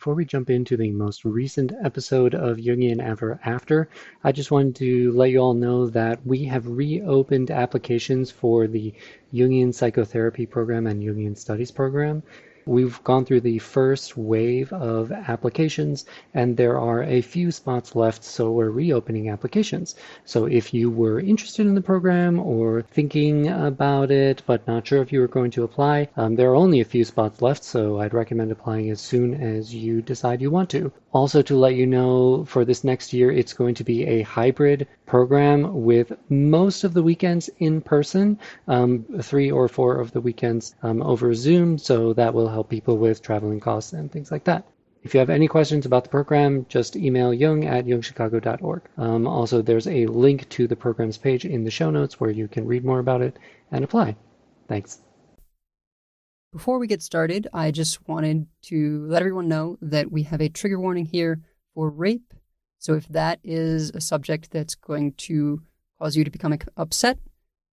Before we jump into the most recent episode of Jungian Ever After, I just wanted to let you all know that we have reopened applications for the Jungian Psychotherapy Program and Jungian Studies Program. We've gone through the first wave of applications, and there are a few spots left, so we're reopening applications. So if you were interested in the program or thinking about it, but not sure if you were going to apply, there are only a few spots left, so I'd recommend applying as soon as you decide you want to. Also, to let you know, for this next year, it's going to be a hybrid program with most of the weekends in person, 3 or 4 of the weekends over Zoom, so that will help people with traveling costs and things like that. If you have any questions about the program, just email jung@jungchicago.org. Also, there's a link to the program's page in the show notes where you can read more about it and apply. Thanks. Before we get started, I just wanted to let everyone know that we have a trigger warning here for rape. So if that is a subject that's going to cause you to become upset,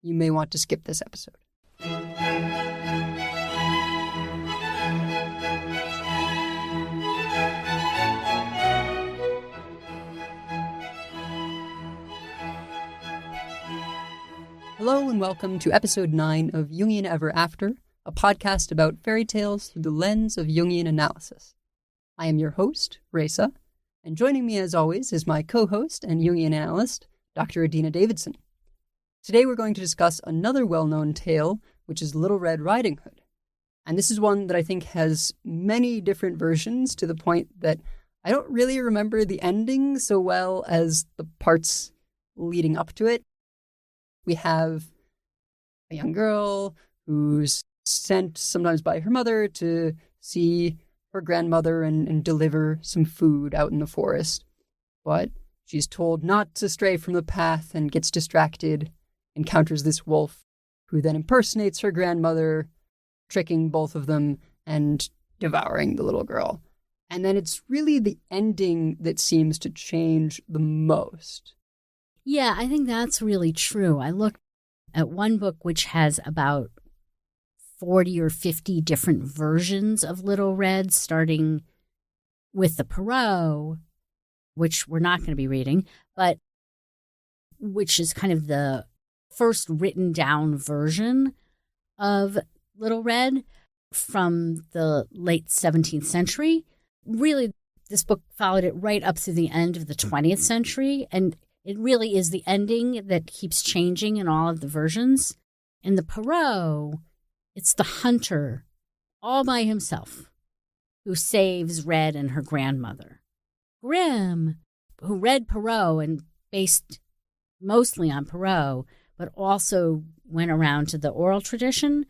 you may want to skip this episode. Hello and welcome to episode 9 of Jungian Ever After, a podcast about fairy tales through the lens of Jungian analysis. I am your host, Reza, and joining me as always is my co-host and Jungian analyst, Dr. Adina Davidson. Today we're going to discuss another well-known tale, which is Little Red Riding Hood. And this is one that I think has many different versions to the point that I don't really remember the ending so well as the parts leading up to it. We have a young girl who's sent sometimes by her mother to see her grandmother and deliver some food out in the forest. But she's told not to stray from the path and gets distracted, encounters this wolf who then impersonates her grandmother, tricking both of them and devouring the little girl. And then it's really the ending that seems to change the most. Yeah, I think that's really true. I looked at one book which has about 40 or 50 different versions of Little Red, starting with the Perot, which we're not going to be reading, but which is kind of the first written down version of Little Red from the late 17th century. Really, this book followed it right up through the end of the 20th century, and it really is the ending that keeps changing in all of the versions. In the Perot, it's the hunter all by himself who saves Red and her grandmother. Grimm, who read Perot and based mostly on Perot, but also went around to the oral tradition,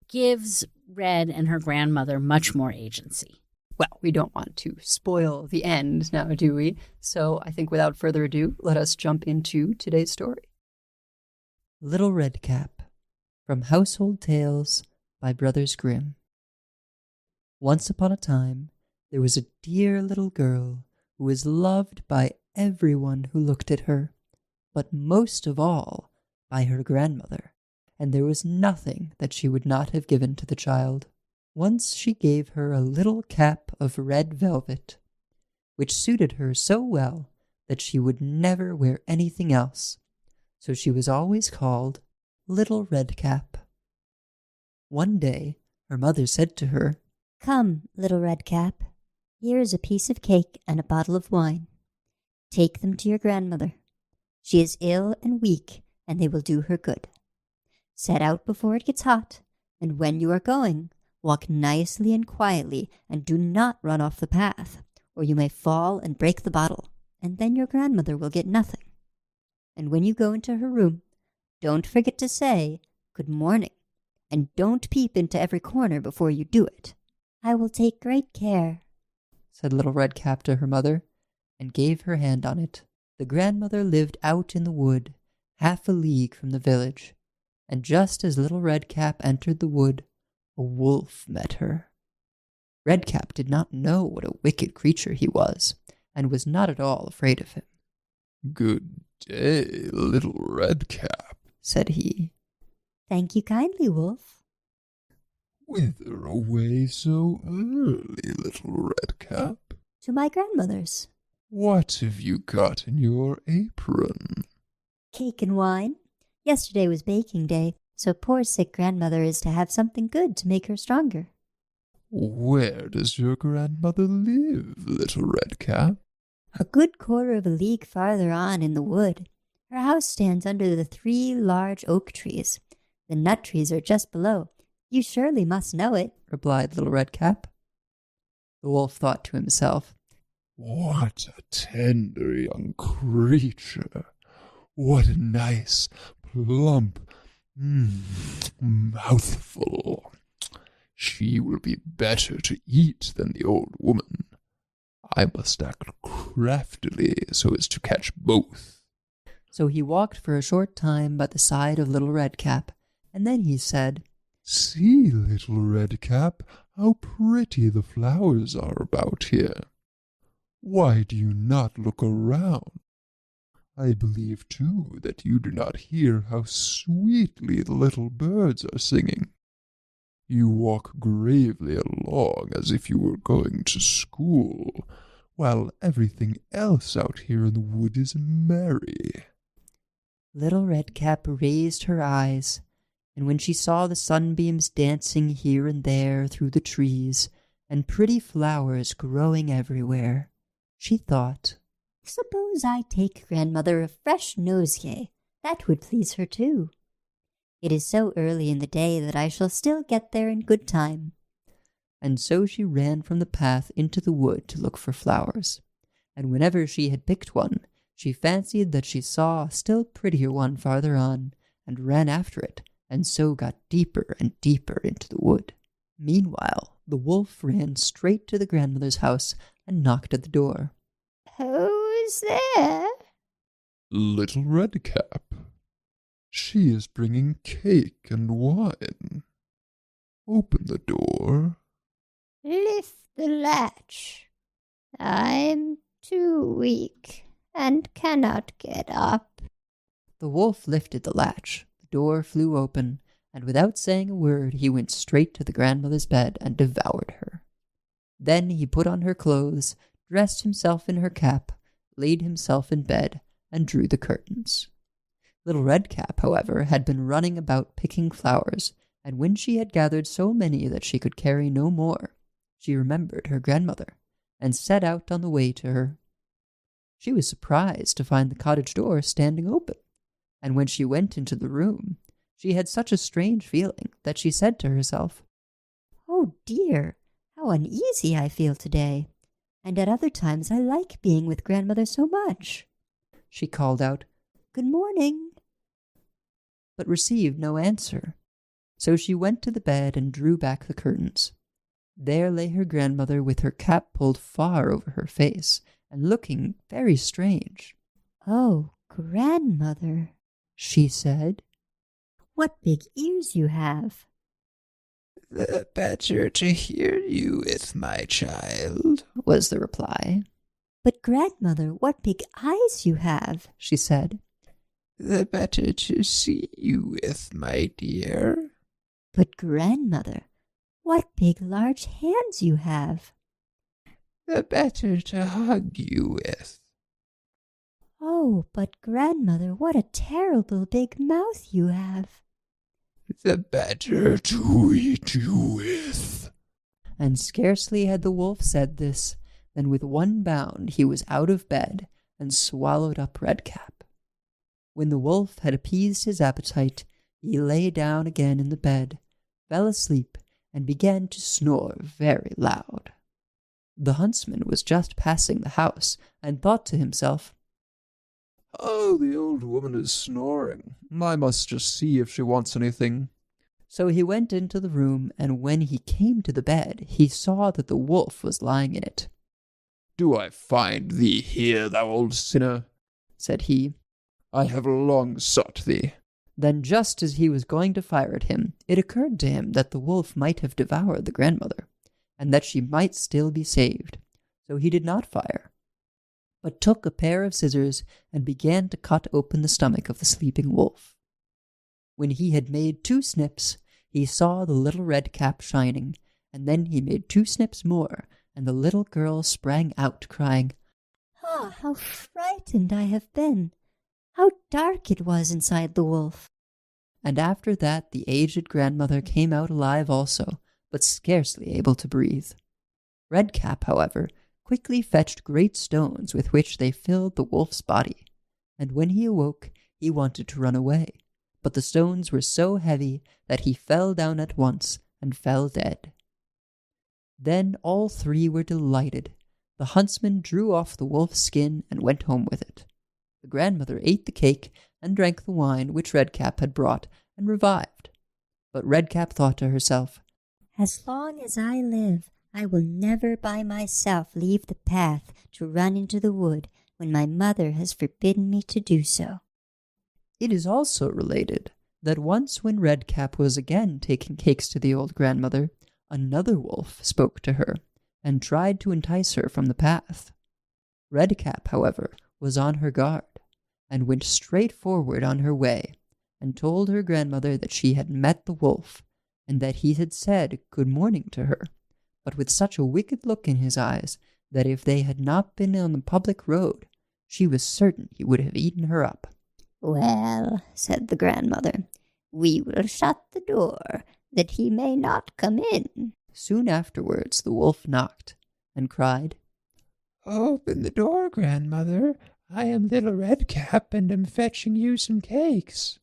gives Red and her grandmother much more agency. Well, we don't want to spoil the end now, do we? So I think without further ado, let us jump into today's story. Little Red Cap, from Household Tales by Brothers Grimm. Once upon a time, there was a dear little girl who was loved by everyone who looked at her, but most of all by her grandmother, and there was nothing that she would not have given to the child. Once she gave her a little cap of red velvet, which suited her so well that she would never wear anything else, so she was always called Little Red Cap. One day, her mother said to her, "Come, Little Red Cap, here is a piece of cake and a bottle of wine. Take them to your grandmother. She is ill and weak, and they will do her good. Set out before it gets hot, and when you are going, walk nicely and quietly, and do not run off the path, or you may fall and break the bottle, and then your grandmother will get nothing. And when you go into her room, don't forget to say, 'Good morning,' and don't peep into every corner before you do it. I will take great care," said Little Red Cap to her mother, and gave her hand on it. The grandmother lived out in the wood, half a league from the village, and just as Little Red Cap entered the wood, a wolf met her. Red Cap did not know what a wicked creature he was, and was not at all afraid of him. "Good day, Little Red Cap," said he. "Thank you kindly, Wolf." Whither away so early, little Redcap? To my grandmother's. What have you got in your apron? Cake and wine. Yesterday was baking day, so poor sick grandmother is to have something good to make her stronger. Where does your grandmother live, little Redcap? A good quarter of a league farther on in the wood. Her house stands under the 3 large oak trees. The nut trees are just below. You surely must know it, replied Little Redcap. The wolf thought to himself, What a tender young creature! What a nice, plump mouthful! She will be better to eat than the old woman. I must act craftily so as to catch both. So he walked for a short time by the side of Little Redcap, and then he said, See, little Redcap, how pretty the flowers are about here. Why do you not look around? I believe, too, that you do not hear how sweetly the little birds are singing. You walk gravely along as if you were going to school, while everything else out here in the wood is merry. Little Redcap raised her eyes, and when she saw the sunbeams dancing here and there through the trees, and pretty flowers growing everywhere, she thought, Suppose I take grandmother a fresh nosegay. That would please her too. It is so early in the day that I shall still get there in good time. And so she ran from the path into the wood to look for flowers, and whenever she had picked one, she fancied that she saw a still prettier one farther on, and ran after it, and so got deeper and deeper into the wood. Meanwhile, the wolf ran straight to the grandmother's house and knocked at the door. Who's there? Little Redcap. She is bringing cake and wine. Open the door. Lift the latch. I'm too weak and cannot get up. The wolf lifted the latch, the door flew open, and without saying a word he went straight to the grandmother's bed and devoured her. Then he put on her clothes, dressed himself in her cap, laid himself in bed, and drew the curtains. Little Redcap, however, had been running about picking flowers, and when she had gathered so many that she could carry no more, she remembered her grandmother, and set out on the way to her. She was surprised to find the cottage door standing open, and when she went into the room, she had such a strange feeling that she said to herself, Oh dear, how uneasy I feel today. And at other times I like being with grandmother so much. She called out, Good morning, but received no answer. So she went to the bed and drew back the curtains. There lay her grandmother with her cap pulled far over her face, and looking very strange. Oh, grandmother, she said, What big ears you have. The better to hear you with, my child, was the reply. But grandmother, what big eyes you have, she said. The better to see you with, my dear. But grandmother, what big large hands you have. The better to hug you with. Oh, but grandmother, what a terrible big mouth you have. The better to eat you with. And scarcely had the wolf said this, than with one bound he was out of bed and swallowed up Redcap. When the wolf had appeased his appetite, he lay down again in the bed, fell asleep, and began to snore very loud. The huntsman was just passing the house, and thought to himself, Oh, the old woman is snoring. I must just see if she wants anything. So he went into the room, and when he came to the bed, he saw that the wolf was lying in it. Do I find thee here, thou old sinner? Said he. I have long sought thee. Then just as he was going to fire at him, it occurred to him that the wolf might have devoured the grandmother, and that she might still be saved. So he did not fire, but took a pair of scissors and began to cut open the stomach of the sleeping wolf. When he had made 2 snips, he saw the little red cap shining, and then he made 2 snips more, and the little girl sprang out, crying, Ah, how frightened I have been! How dark it was inside the wolf! And after that the aged grandmother came out alive also, but scarcely able to breathe. Redcap, however, quickly fetched great stones with which they filled the wolf's body, and when he awoke he wanted to run away, but the stones were so heavy that he fell down at once and fell dead. Then all 3 were delighted. The huntsman drew off the wolf's skin and went home with it. The grandmother ate the cake and drank the wine which Redcap had brought and revived. But Redcap thought to herself, As long as I live, I will never by myself leave the path to run into the wood when my mother has forbidden me to do so. It is also related that once when Redcap was again taking cakes to the old grandmother, another wolf spoke to her and tried to entice her from the path. Redcap, however, was on her guard, and went straight forward on her way, and told her grandmother that she had met the wolf, and that he had said good morning to her, but with such a wicked look in his eyes that if they had not been on the public road, she was certain he would have eaten her up. Well, said the grandmother, we will shut the door, that he may not come in. Soon afterwards the wolf knocked, and cried, Open the door, grandmother. I am Little Redcap, and am fetching you some cakes.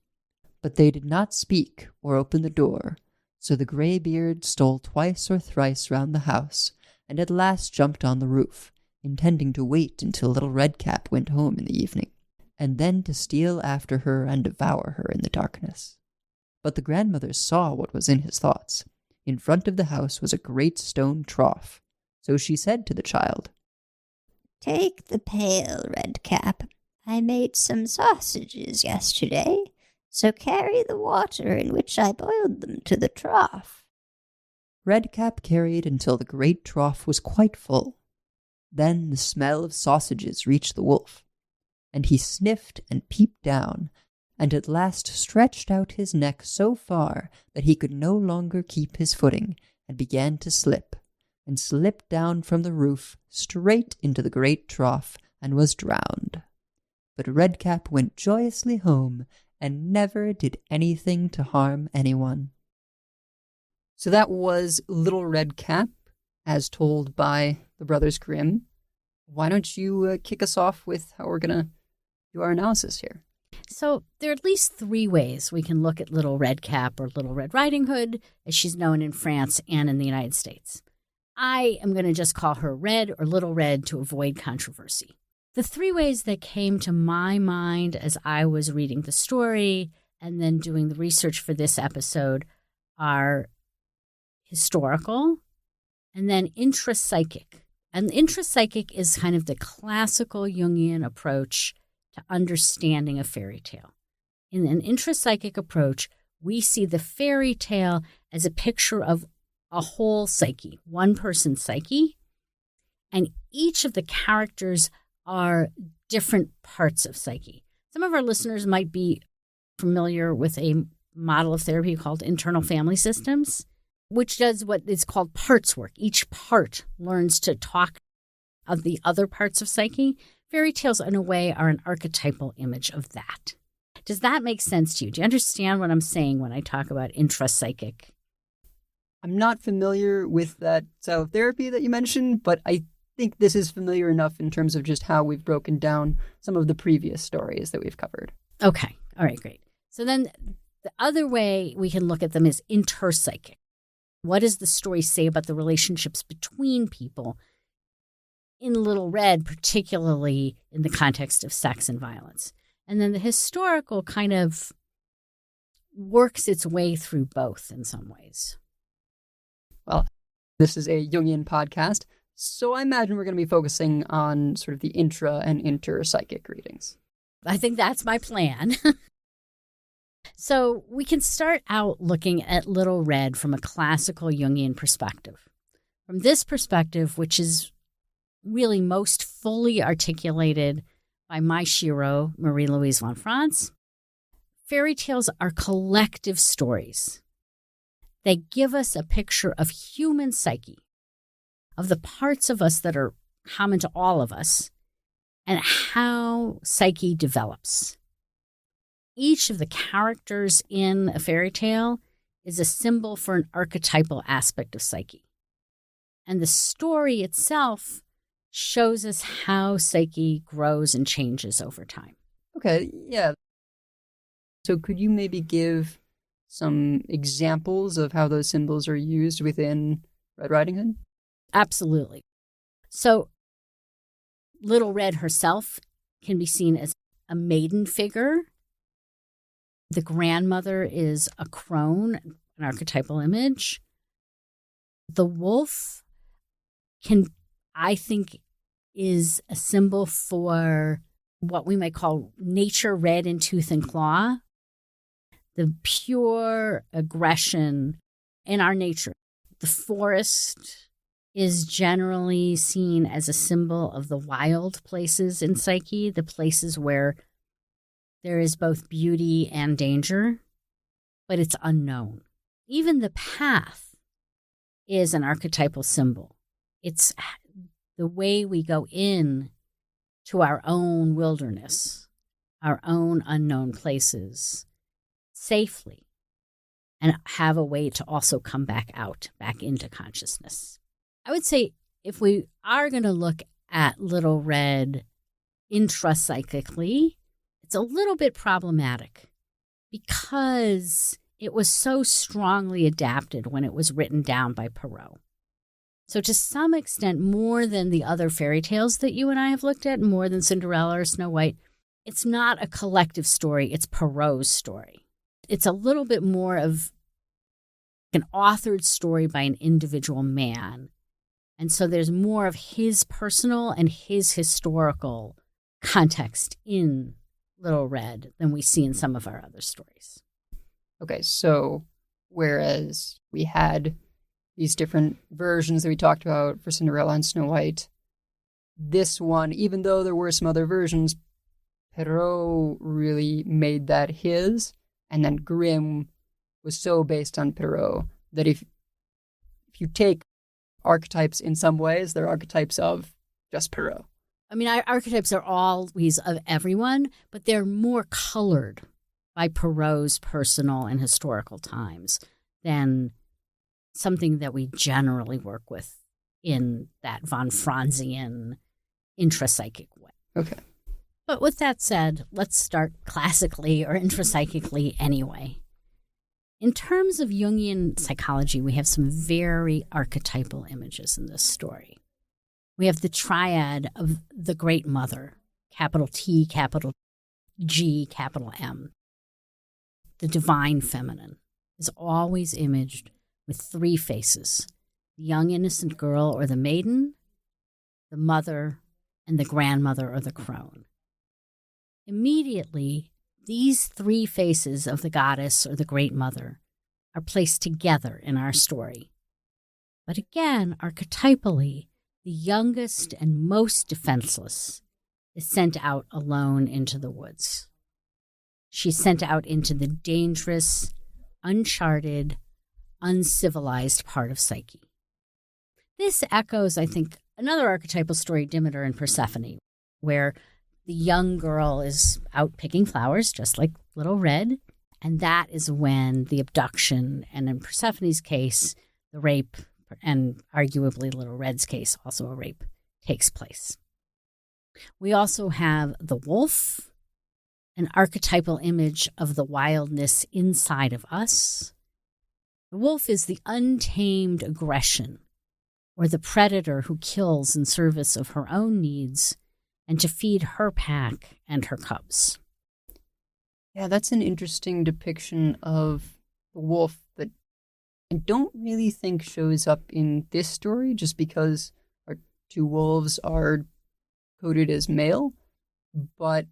But they did not speak or open the door, so the greybeard stole twice or thrice round the house, and at last jumped on the roof, intending to wait until Little Redcap went home in the evening, and then to steal after her and devour her in the darkness. But the grandmother saw what was in his thoughts. In front of the house was a great stone trough, so she said to the child, Take the pail, Redcap. I made some sausages yesterday, so carry the water in which I boiled them to the trough. Redcap carried until the great trough was quite full. Then the smell of sausages reached the wolf, and he sniffed and peeped down, and at last stretched out his neck so far that he could no longer keep his footing, and began to slip, and slipped down from the roof straight into the great trough, and was drowned. But Redcap went joyously home, and never did anything to harm anyone. So that was Little Red Cap, as told by the Brothers Grimm. Why don't you kick us off with how we're going to do our analysis here? So there are at least 3 ways we can look at Little Red Cap or Little Red Riding Hood, as she's known in France and in the United States. I am going to just call her Red or Little Red to avoid controversy. The 3 ways that came to my mind as I was reading the story and then doing the research for this episode are historical and then intrapsychic. And intrapsychic is kind of the classical Jungian approach to understanding a fairy tale. In an intrapsychic approach, we see the fairy tale as a picture of a whole psyche, one person's psyche, and each of the characters are different parts of psyche. Some of our listeners might be familiar with a model of therapy called internal family systems, which does what is called parts work. Each part learns to talk of the other parts of psyche. Fairy tales, in a way, are an archetypal image of that. Does that make sense to you? Do you understand what I'm saying when I talk about intrapsychic? I'm not familiar with that style of therapy that you mentioned, but I think this is familiar enough in terms of just how we've broken down some of the previous stories that we've covered. Okay. All right, great. So then the other way we can look at them is interpsychic. What does the story say about the relationships between people? In Little Red, particularly in the context of sex and violence. And then the historical kind of works its way through both in some ways. Well, this is a Jungian podcast, so I imagine we're going to be focusing on sort of the intra and interpsychic readings. I think that's my plan. So we can start out looking at Little Red from a classical Jungian perspective. From this perspective, which is really most fully articulated by my Shiro, Marie-Louise von Franz, fairy tales are collective stories. They give us a picture of human psyche, of the parts of us that are common to all of us, and how psyche develops. Each of the characters in a fairy tale is a symbol for an archetypal aspect of psyche. And the story itself shows us how psyche grows and changes over time. Okay, yeah. So could you maybe give some examples of how those symbols are used within Red Riding Hood? Absolutely. So Little Red herself can be seen as a maiden figure. The grandmother is a crone, an archetypal image. The wolf I think, is a symbol for what we might call nature red in tooth and claw. The pure aggression in our nature. The forest is generally seen as a symbol of the wild places in psyche, the places where there is both beauty and danger, but it's unknown. Even the path is an archetypal symbol. It's the way we go in to our own wilderness, our own unknown places, safely, and have a way to also come back out, back into consciousness. I would say if we are going to look at Little Red intrapsychically, it's a little bit problematic because it was so strongly adapted when it was written down by Perrault. So to some extent, more than the other fairy tales that you and I have looked at, more than Cinderella or Snow White, it's not a collective story, it's Perrault's story. It's a little bit more of an authored story by an individual man. And so there's more of his personal and his historical context in Little Red than we see in some of our other stories. Okay, so whereas we had these different versions that we talked about for Cinderella and Snow White, this one, even though there were some other versions, Perrault really made that his, and then Grimm was so based on Perrault that if you take archetypes in some ways, they're archetypes of just Perrault. I mean, our archetypes are always of everyone, but they're more colored by Perrault's personal and historical times than something that we generally work with in that von Franzian intrapsychic way. Okay. But with that said, let's start classically or intrapsychically anyway. In terms of Jungian psychology, we have some very archetypal images in this story. We have the triad of the Great Mother, capital T, capital G, capital M. The divine feminine is always imaged with three faces: the young innocent girl or the maiden, the mother, and the grandmother or the crone. Immediately, these three faces of the goddess or the Great Mother are placed together in our story. But again, archetypally, the youngest and most defenseless is sent out alone into the woods. She's sent out into the dangerous, uncharted, uncivilized part of psyche. This echoes, I think, another archetypal story, Demeter and Persephone, where the young girl is out picking flowers, just like Little Red, and that is when the abduction, and in Persephone's case, the rape, and arguably Little Red's case, also a rape, takes place. We also have the wolf, an archetypal image of the wildness inside of us. The wolf is the untamed aggression, or the predator who kills in service of her own needs and to feed her pack and her cubs. Yeah, that's an interesting depiction of the wolf that I don't really think shows up in this story, just because our two wolves are coded as male. But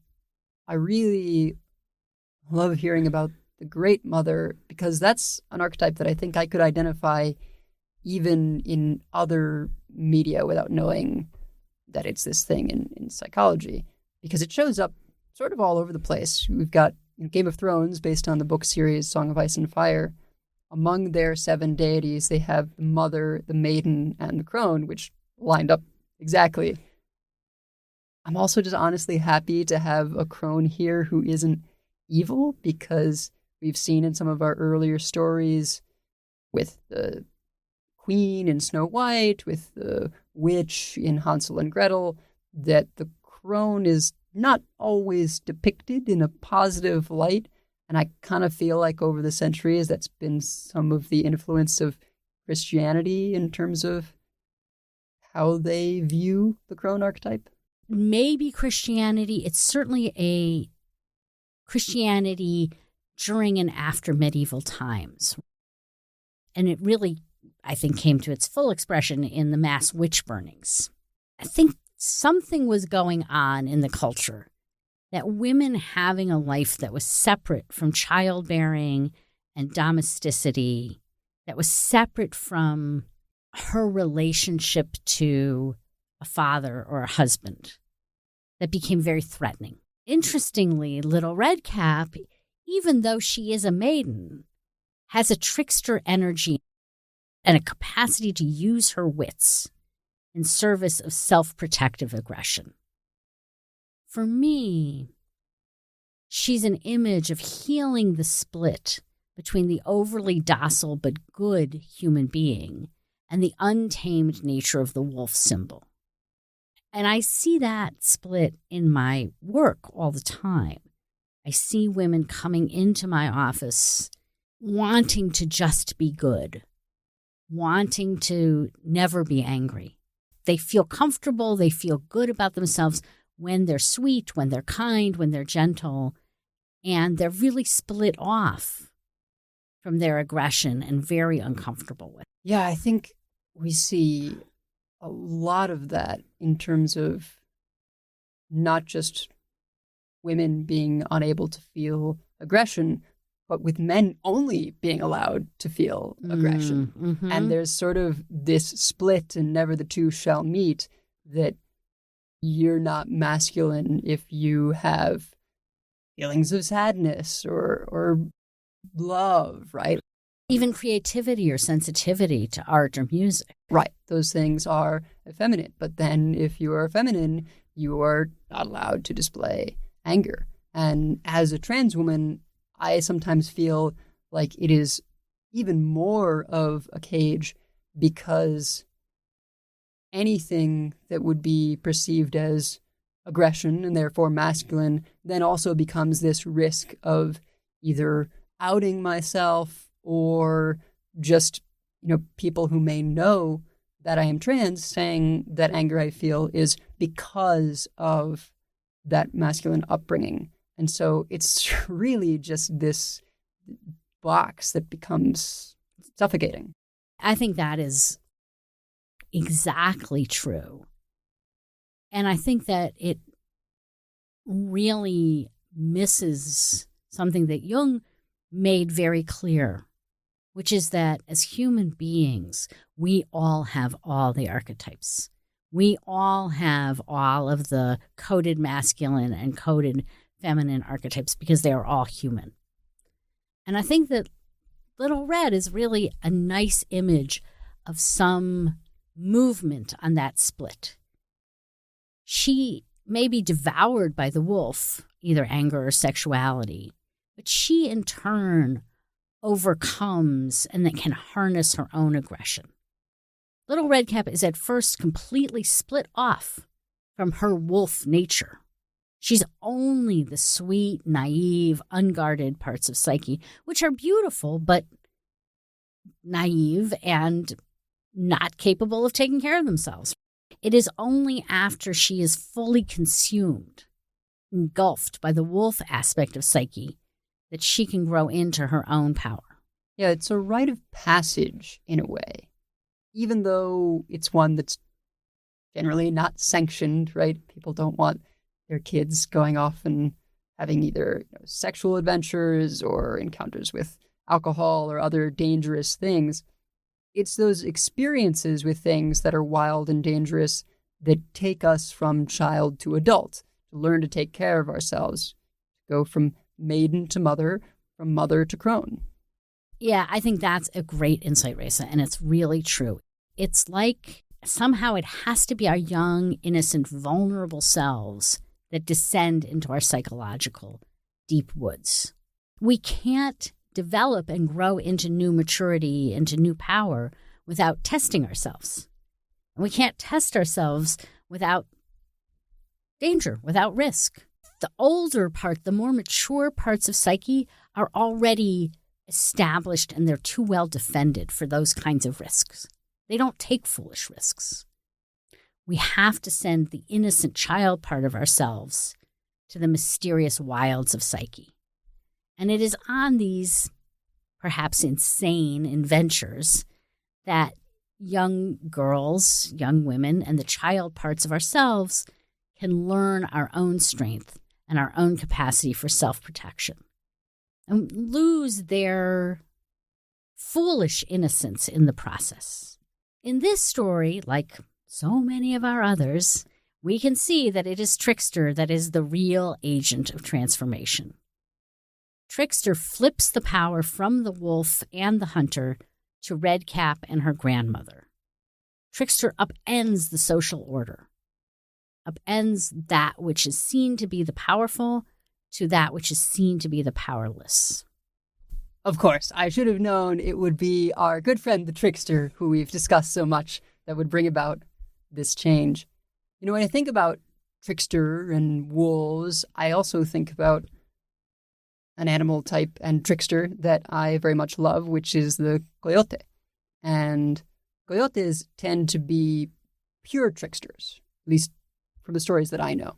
I really love hearing about the Great Mother, because that's an archetype that I think I could identify even in other media without knowing that it's this thing in psychology, because it shows up sort of all over the place. We've got Game of Thrones based on the book series Song of Ice and Fire, among their 7 deities, they have the mother, the maiden, and the crone, which lined up exactly. I'm also just honestly happy to have a crone here who isn't evil, because we've seen in some of our earlier stories with the queen in Snow White, with the witch in Hansel and Gretel, that the crone is not always depicted in a positive light. And I kind of feel like over the centuries, that's been some of the influence of Christianity in terms of how they view the crone archetype. Maybe Christianity, it's certainly a Christianity during and after medieval times. And it really, I think, came to its full expression in the mass witch burnings. I think something was going on in the culture that women having a life that was separate from childbearing and domesticity, that was separate from her relationship to a father or a husband, that became very threatening. Interestingly, Little Redcap, even though she is a maiden, has a trickster energy and a capacity to use her wits in service of self-protective aggression. For me, she's an image of healing the split between the overly docile but good human being and the untamed nature of the wolf symbol. And I see that split in my work all the time. I see women coming into my office wanting to just be good, wanting to never be angry. They feel comfortable, they feel good about themselves when they're sweet, when they're kind, when they're gentle, and they're really split off from their aggression and very uncomfortable with it. Yeah, I think we see a lot of that in terms of not just women being unable to feel aggression, but with men only being allowed to feel aggression. Mm-hmm. And there's sort of this split, and never the two shall meet, that you're not masculine if you have feelings of sadness or love, right? Even creativity or sensitivity to art or music. Right. Those things are effeminate. But then if you are feminine, you are not allowed to display anger. And as a trans woman, I sometimes feel like it is even more of a cage, because anything that would be perceived as aggression and therefore masculine then also becomes this risk of either outing myself or just, people who may know that I am trans saying that anger I feel is because of that masculine upbringing. And so it's really just this box that becomes suffocating. I think that is exactly true. And I think that it really misses something that Jung made very clear, which is that as human beings, we all have all the archetypes. We all have all of the coded masculine and coded feminine archetypes because they are all human. And I think that Little Red is really a nice image of some movement on that split. She may be devoured by the wolf, either anger or sexuality, but she in turn overcomes and that can harness her own aggression. Little Redcap is at first completely split off from her wolf nature. She's only the sweet, naive, unguarded parts of Psyche, which are beautiful, but naive and not capable of taking care of themselves. It is only after she is fully consumed, engulfed by the wolf aspect of Psyche, that she can grow into her own power. Yeah, it's a rite of passage in a way, even though it's one that's generally not sanctioned, right? People don't want their kids going off and having either sexual adventures or encounters with alcohol or other dangerous things. It's those experiences with things that are wild and dangerous that take us from child to adult, to learn to take care of ourselves, go from maiden to mother, from mother to crone. Yeah, I think that's a great insight, Reza, and it's really true. It's like somehow it has to be our young, innocent, vulnerable selves that descend into our psychological deep woods. We can't develop and grow into new maturity, into new power without testing ourselves. And we can't test ourselves without danger, without risk. The older part, the more mature parts of psyche are already established and they're too well defended for those kinds of risks. They don't take foolish risks. We have to send the innocent child part of ourselves to the mysterious wilds of psyche. And it is on these perhaps insane adventures that young girls, young women, and the child parts of ourselves can learn our own strength and our own capacity for self-protection and lose their foolish innocence in the process. In this story, like so many of our others, we can see that it is Trickster that is the real agent of transformation. Trickster flips the power from the wolf and the hunter to Redcap and her grandmother. Trickster upends the social order, upends that which is seen to be the powerful to that which is seen to be the powerless. Of course, I should have known it would be our good friend the Trickster, who we've discussed so much, that would bring about this change. You know, when I think about Trickster and wolves, I also think about an animal type and trickster that I very much love, which is the coyote. And coyotes tend to be pure tricksters, at least from the stories that I know.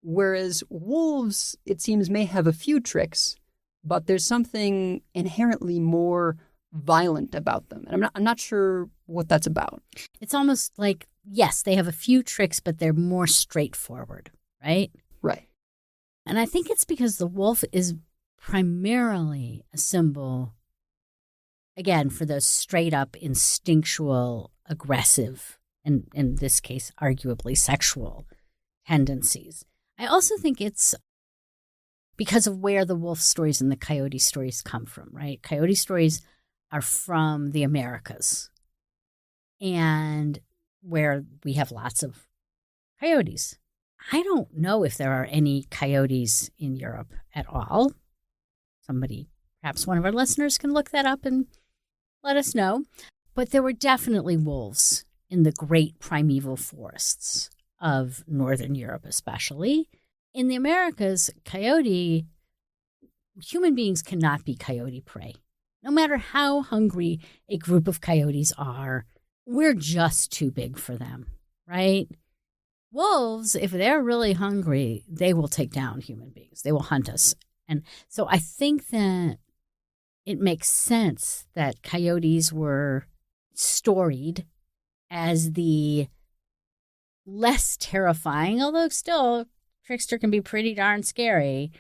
Whereas wolves, it seems, may have a few tricks, but there's something inherently more violent about them. And I'm not sure what that's about. It's almost like, yes, they have a few tricks, but they're more straightforward, right? Right. And I think it's because the wolf is primarily a symbol, again, for those straight up instinctual, aggressive, and in this case, arguably sexual tendencies. I also think it's because of where the wolf stories and the coyote stories come from, right? Coyote stories are from the Americas, and where we have lots of coyotes. I don't know if there are any coyotes in Europe at all. Somebody, perhaps one of our listeners, can look that up and let us know. But there were definitely wolves in the great primeval forests of Northern Europe, especially. In the Americas, human beings cannot be coyote prey. No matter how hungry a group of coyotes are, we're just too big for them, right? Wolves, if they're really hungry, they will take down human beings. They will hunt us. And so I think that it makes sense that coyotes were storied as the less terrifying, although still Trickster can be pretty darn scary,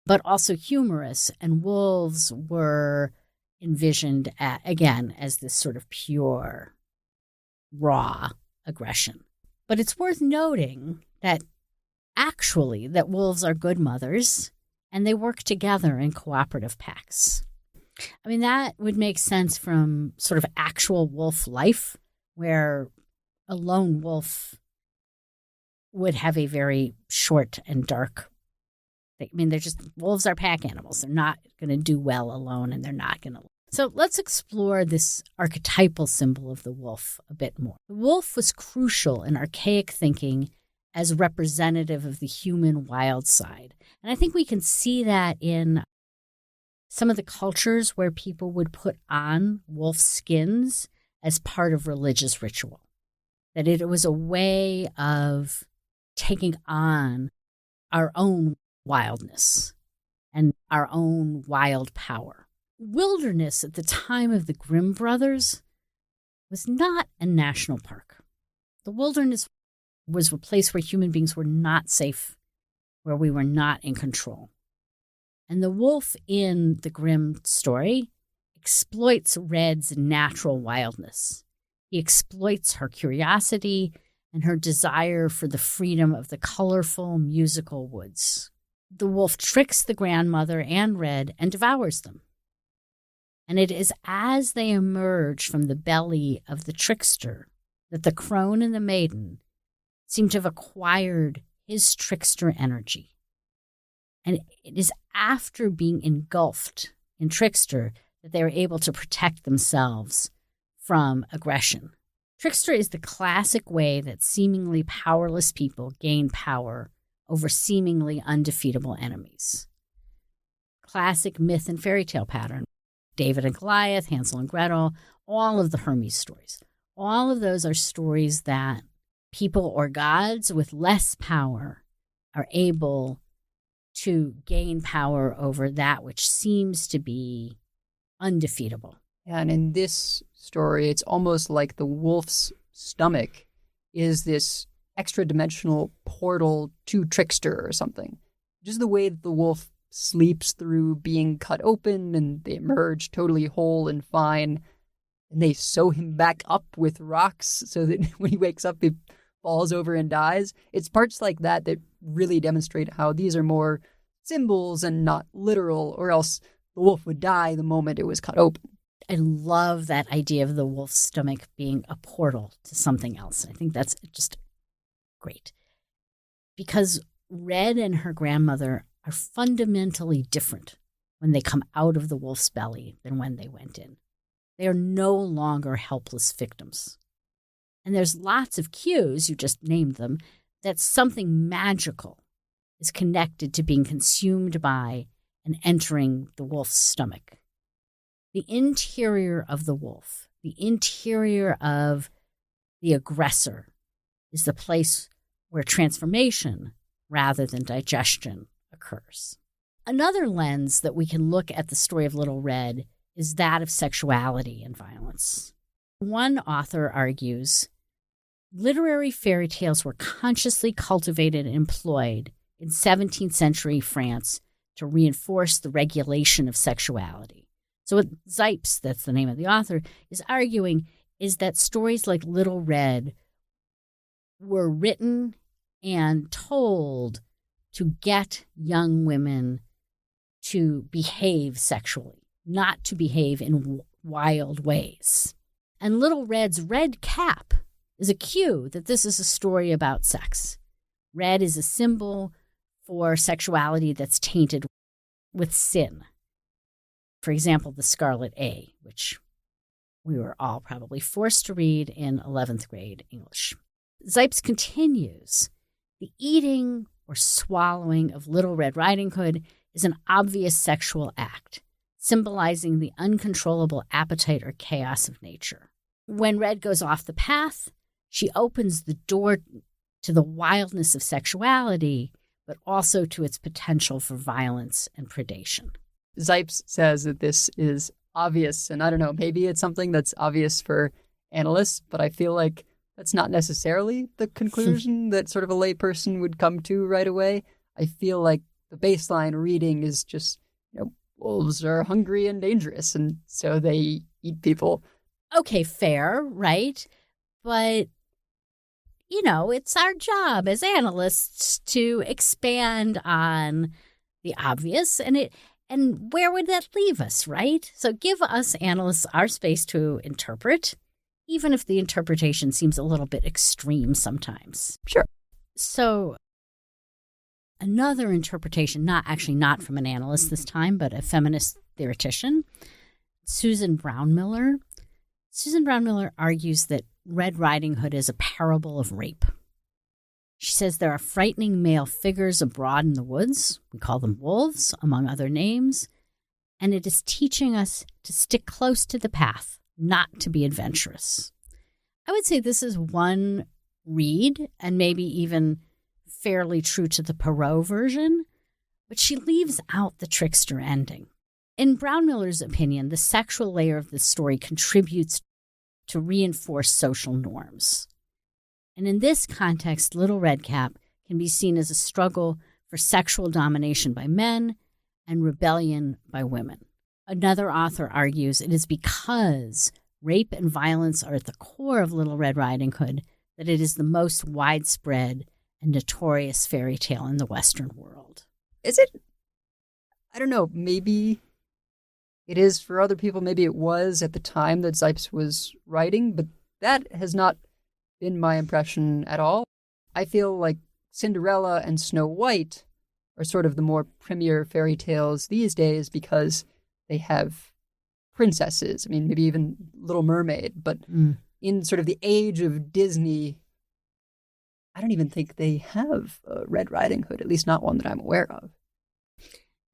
but also humorous. And wolves were envisioned, again, as this sort of pure, raw aggression. But it's worth noting that actually that wolves are good mothers and they work together in cooperative packs. I mean, that would make sense from sort of actual wolf life, where a lone wolf would have a very short and dark. Wolves are pack animals. They're not going to do well alone, and they're not going to. So let's explore this archetypal symbol of the wolf a bit more. The wolf was crucial in archaic thinking as representative of the human wild side. And I think we can see that in some of the cultures where people would put on wolf skins as part of religious ritual. That it was a way of taking on our own wildness and our own wild power. Wilderness at the time of the Grimm brothers was not a national park. The wilderness was a place where human beings were not safe, where we were not in control. And the wolf in the Grimm story exploits Red's natural wildness. He exploits her curiosity and her desire for the freedom of the colorful, musical woods. The wolf tricks the grandmother and Red and devours them. And it is as they emerge from the belly of the trickster that the crone and the maiden seem to have acquired his trickster energy. And it is after being engulfed in trickster that they are able to protect themselves from aggression. Trickster is the classic way that seemingly powerless people gain power over seemingly undefeatable enemies. Classic myth and fairy tale pattern. David and Goliath, Hansel and Gretel, all of the Hermes stories. All of those are stories that people or gods with less power are able to gain power over that which seems to be undefeatable. And in this story, it's almost like the wolf's stomach is this extra-dimensional portal to Trickster or something. Just the way that the wolf sleeps through being cut open and they emerge totally whole and fine, and they sew him back up with rocks so that when he wakes up, he falls over and dies. It's parts like that that really demonstrate how these are more symbols and not literal, or else the wolf would die the moment it was cut open. I love that idea of the wolf's stomach being a portal to something else. I think that's just great. Because Red and her grandmother are fundamentally different when they come out of the wolf's belly than when they went in. They are no longer helpless victims. And there's lots of cues, you just named them, that something magical is connected to being consumed by and entering the wolf's stomach. The interior of the wolf, the interior of the aggressor, is the place where transformation rather than digestion occurs. Another lens that we can look at the story of Little Red is that of sexuality and violence. One author argues literary fairy tales were consciously cultivated and employed in 17th century France to reinforce the regulation of sexuality. So what Zipes, that's the name of the author, is arguing is that stories like Little Red were written and told to get young women to behave sexually, not to behave in wild ways. And Little Red's red cap is a cue that this is a story about sex. Red is a symbol for sexuality that's tainted with sin. For example, the Scarlet A, which we were all probably forced to read in 11th grade English. Zipes continues, the eating or swallowing of Little Red Riding Hood is an obvious sexual act, symbolizing the uncontrollable appetite or chaos of nature. When Red goes off the path, she opens the door to the wildness of sexuality, but also to its potential for violence and predation. Zipes says that this is obvious, and I don't know, maybe it's something that's obvious for analysts, but I feel like that's not necessarily the conclusion that sort of a layperson would come to right away. I feel like the baseline reading is just, wolves are hungry and dangerous, and so they eat people. Okay, fair, right? But, it's our job as analysts to expand on the obvious, and where would that leave us, right? So give us analysts our space to interpret, even if the interpretation seems a little bit extreme sometimes. Sure. So another interpretation, not from an analyst this time, but a feminist theoretician, Susan Brownmiller. Susan Brownmiller argues that Red Riding Hood is a parable of rape. She says there are frightening male figures abroad in the woods. We call them wolves, among other names. And it is teaching us to stick close to the path, not to be adventurous. I would say this is one read, and maybe even fairly true to the Perrault version, but she leaves out the trickster ending. In Brownmiller's opinion, the sexual layer of the story contributes to reinforce social norms. And in this context, Little Redcap can be seen as a struggle for sexual domination by men and rebellion by women. Another author argues it is because rape and violence are at the core of Little Red Riding Hood that it is the most widespread and notorious fairy tale in the Western world. Is it? I don't know, maybe it is for other people. Maybe it was at the time that Zipes was writing, but that has not been my impression at all. I feel like Cinderella and Snow White are sort of the more premier fairy tales these days because they have princesses. I mean, maybe even Little Mermaid, but in sort of the age of Disney, I don't even think they have a Red Riding Hood, at least not one that I'm aware of.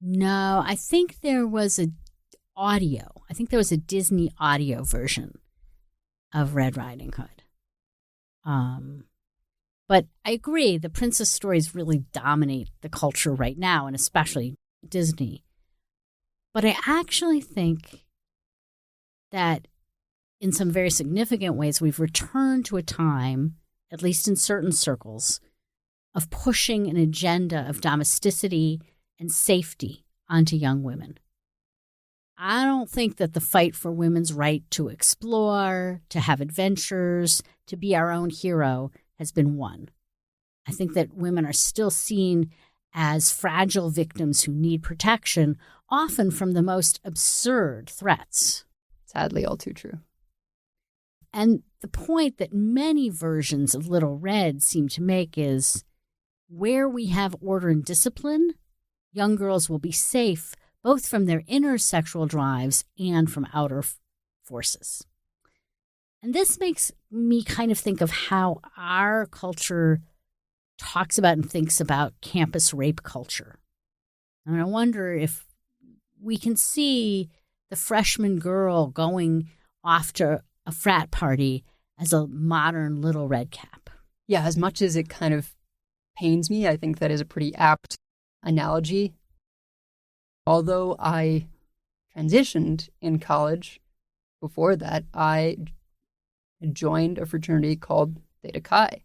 No, I think there was a audio. I think there was a Disney audio version of Red Riding Hood. But I agree, the princess stories really dominate the culture right now, and especially Disney. But I actually think that in some very significant ways, we've returned to a time, at least in certain circles, of pushing an agenda of domesticity and safety onto young women. I don't think that the fight for women's right to explore, to have adventures, to be our own hero has been won. I think that women are still seen as fragile victims who need protection, often from the most absurd threats. Sadly, all too true. And the point that many versions of Little Red seem to make is where we have order and discipline, young girls will be safe both from their inner sexual drives and from outer forces. And this makes me kind of think of how our culture talks about and thinks about campus rape culture. And I wonder if we can see the freshman girl going off to a frat party as a modern Little Red Cap. Yeah, as much as it kind of pains me, I think that is a pretty apt analogy. Although I transitioned in college, before that, I joined a fraternity called Theta Chi.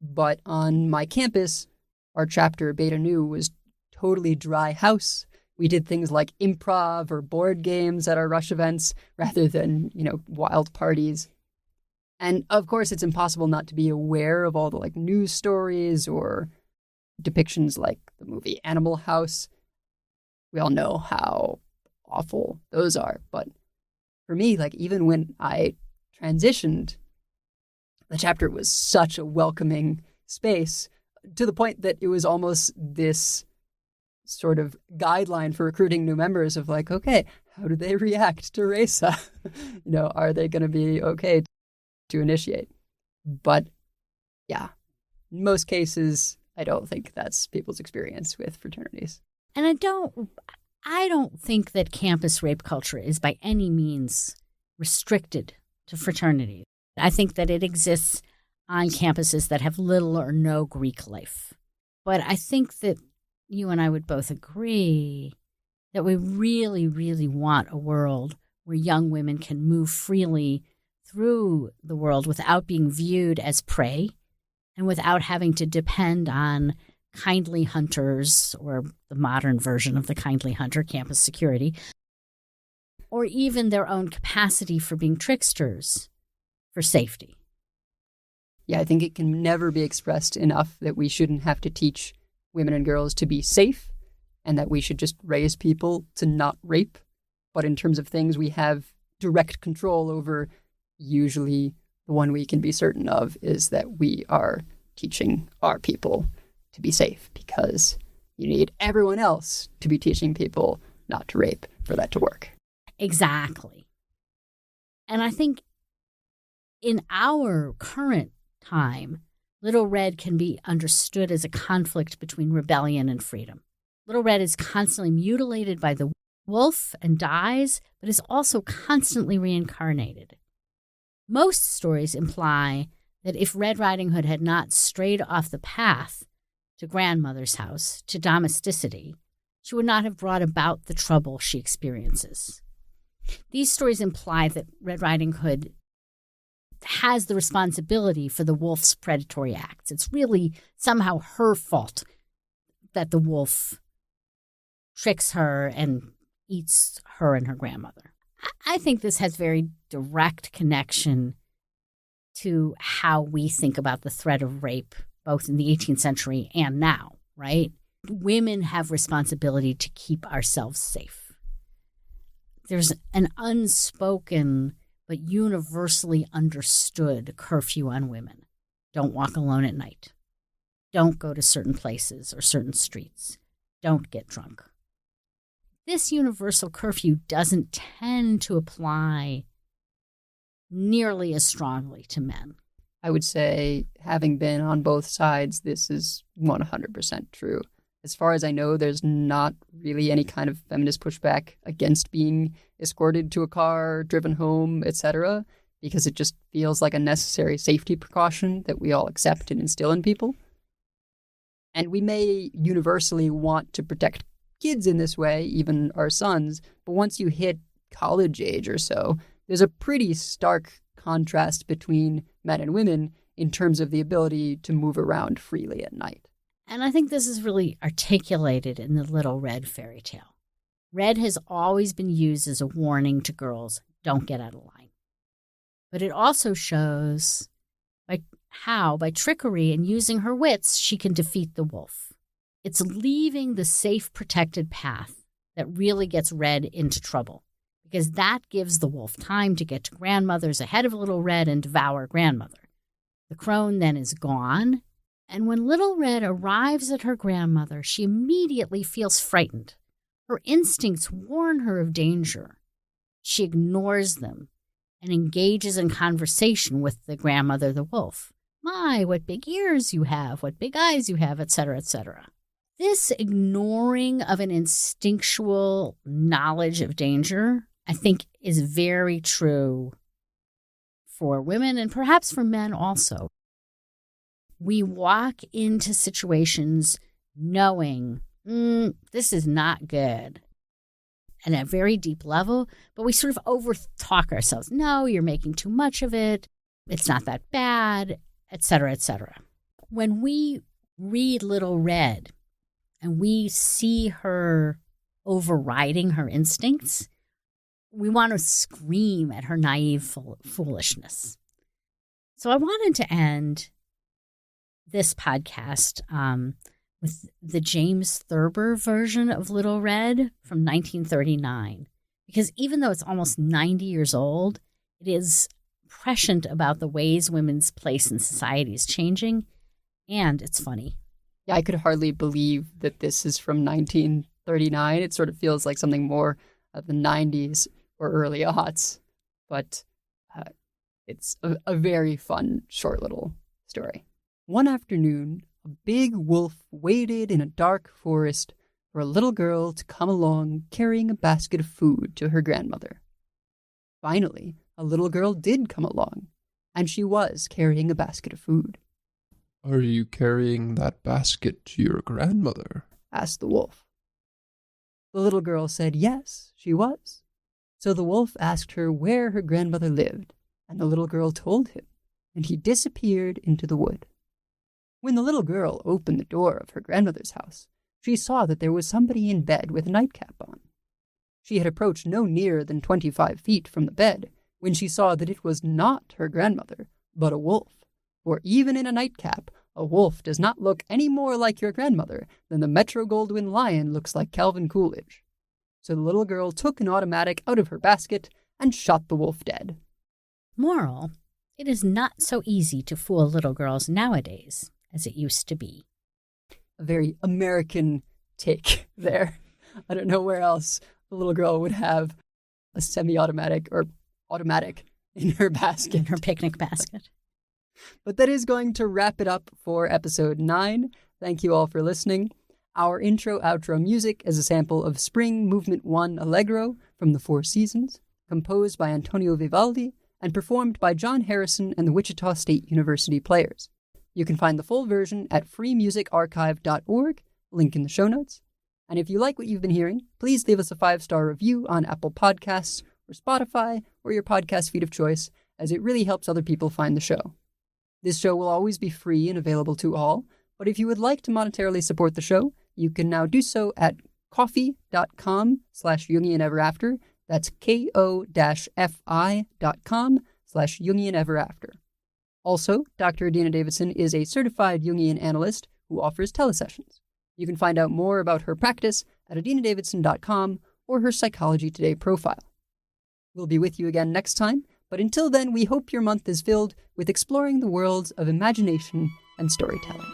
But on my campus, our chapter, Beta Nu, was totally dry house. We did things like improv or board games at our rush events rather than, wild parties. And of course, it's impossible not to be aware of all the news stories or depictions like the movie Animal House. We all know how awful those are. But for me, even when I transitioned, the chapter was such a welcoming space to the point that it was almost this sort of guideline for recruiting new members of okay, how do they react to Reza? Are they going to be okay to initiate? But yeah, in most cases, I don't think that's people's experience with fraternities. And I don't think that campus rape culture is by any means restricted to fraternities. I think that it exists on campuses that have little or no Greek life. But I think that you and I would both agree that we really, really want a world where young women can move freely through the world without being viewed as prey and without having to depend on kindly hunters, or the modern version of the kindly hunter, campus security, or even their own capacity for being tricksters for safety. Yeah, I think it can never be expressed enough that we shouldn't have to teach women and girls to be safe and that we should just raise people to not rape. But in terms of things we have direct control over, usually the one we can be certain of is that we are teaching our people to be safe, because you need everyone else to be teaching people not to rape for that to work. Exactly. And I think in our current time, Little Red can be understood as a conflict between rebellion and freedom. Little Red is constantly mutilated by the wolf and dies, but is also constantly reincarnated. Most stories imply that if Red Riding Hood had not strayed off the path to grandmother's house, to domesticity, she would not have brought about the trouble she experiences. These stories imply that Red Riding Hood has the responsibility for the wolf's predatory acts. It's really somehow her fault that the wolf tricks her and eats her and her grandmother. I think this has very direct connection to how we think about the threat of rape, both in the 18th century and now, right? Women have responsibility to keep ourselves safe. there's an unspoken but universally understood curfew on women. Don't walk alone at night. Don't go to certain places or certain streets. Don't get drunk. This universal curfew doesn't tend to apply nearly as strongly to men. I would say, having been on both sides, this is 100% true. As far as I know, there's not really any kind of feminist pushback against being escorted to a car, driven home, etc., because it just feels like a necessary safety precaution that we all accept and instill in people. And we may universally want to protect kids in this way, even our sons, but once you hit college age or so, there's a pretty stark contrast between men and women in terms of the ability to move around freely at night. And I think this is really articulated in the Little Red fairy tale. Red has always been used as a warning to girls, don't get out of line. But it also shows how, by trickery and using her wits, she can defeat the wolf. It's leaving the safe, protected path that really gets Red into trouble, because that gives the wolf time to get to grandmother's ahead of Little Red and devour grandmother. The crone then is gone, and when Little Red arrives at her grandmother, she immediately feels frightened. Her instincts warn her of danger. She ignores them and engages in conversation with the grandmother, the wolf. My, what big ears you have, what big eyes you have, etc., etc. This ignoring of an instinctual knowledge of danger, I think, is very true for women and perhaps for men also. We walk into situations knowing, this is not good, and at a very deep level, but we sort of over-talk ourselves. No, you're making too much of it. It's not that bad, etc., etc. When we read Little Red and we see her overriding her instincts, we want to scream at her naive foolishness. So I wanted to end this podcast with the James Thurber version of Little Red from 1939. Because even though it's almost 90 years old, it is prescient about the ways women's place in society is changing, and it's funny. Yeah, I could hardly believe that this is from 1939. It sort of feels like something more of the 90s or early aughts, but it's a very fun, short little story. One afternoon, a big wolf waited in a dark forest for a little girl to come along carrying a basket of food to her grandmother. Finally, a little girl did come along, and she was carrying a basket of food. Are you carrying that basket to your grandmother? Asked the wolf. The little girl said yes, she was. So the wolf asked her where her grandmother lived, and the little girl told him, and he disappeared into the wood. When the little girl opened the door of her grandmother's house, she saw that there was somebody in bed with a nightcap on. She had approached no nearer than 25 feet from the bed when she saw that it was not her grandmother, but a wolf. For even in a nightcap, a wolf does not look any more like your grandmother than the Metro-Goldwyn lion looks like Calvin Coolidge. So the little girl took an automatic out of her basket and shot the wolf dead. Moral: it is not so easy to fool little girls nowadays as it used to be. A very American take there. I don't know where else the little girl would have a semi-automatic or automatic in her basket. In her picnic basket. But that is going to wrap it up for episode 9. Thank you all for listening. Our intro-outro music is a sample of Spring Movement 1 Allegro from the Four Seasons, composed by Antonio Vivaldi and performed by John Harrison and the Wichita State University Players. You can find the full version at freemusicarchive.org, link in the show notes. And if you like what you've been hearing, please leave us a 5-star review on Apple Podcasts or Spotify or your podcast feed of choice, as it really helps other people find the show. This show will always be free and available to all, but if you would like to monetarily support the show, you can now do so at ko-fi.com/JungianEverAfter. That's ko-fi.com/JungianEverAfter. Also, Dr. Adina Davidson is a certified Jungian analyst who offers telesessions. You can find out more about her practice at adinadavidson.com or her Psychology Today profile. We'll be with you again next time, but until then, we hope your month is filled with exploring the worlds of imagination and storytelling.